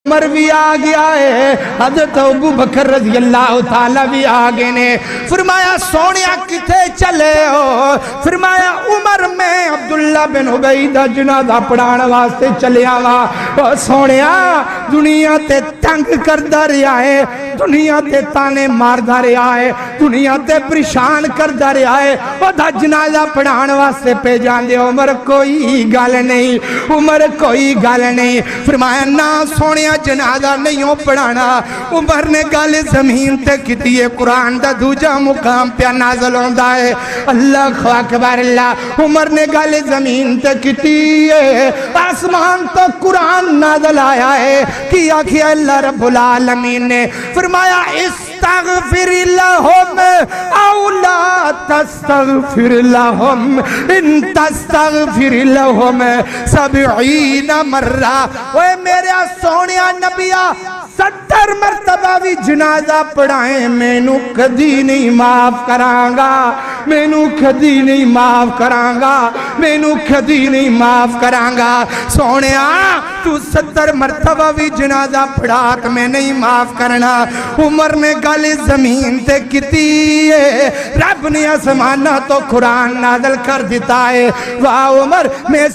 عمر بھی آ گیا ہے، حضرت ابو بکر رضی اللہ تعالیٰ بھی آگے نے فرمایا سونیا کتے چلے ہو؟ فرمایا عمر میں عبداللہ بن عبیدہ جنازہ پڑھانے واسطے چلے آوا۔ سونیا دنیا تے تنگ کردہ رہا ہے، دنیا تے تانے ماردہ رہا ہے، دنیا تے پریشان کردہ رہا ہے، وہ دا جنازہ پڑھانے واسطے پہ جان دے۔ عمر کوئی گال نہیں، عمر کوئی گال نہیں۔ فرمایا نا سونیا جنازہ نہیں ہو پڑھانا۔ عمر نے گل زمین تے کیتی ہے، قرآن دا دوجا مقام پہ نازل ہوندا ہے۔ اللہ اکبر اللہ۔ عمر نے گل زمین تے کیتی ہے، آسمان تو قرآن نازل آیا ہے۔ کیا کیا اللہ رب العالمین نے فرمایا استغفر لهم او لا تستغفر لهم ان تستغفر لهم 70 مرہ۔ اوے میرے سونیا نبیہ 70 مرتبہ بھی جنازہ پڑھائیں میں نو کدی نہیں معاف کران گا، میں نو کدی نہیں معاف کران گا، میں نو کدی نہیں معاف کران گا۔ سونیا تو 70 مرتبہ بھی جنازہ پڑھا تو میں نہیں معاف کرنا۔ عمر نے گل زمین تے کیتی ہے، رب نے آسمانہ تو قرآن نازل کر دیتا ہے۔ واہ عمر میں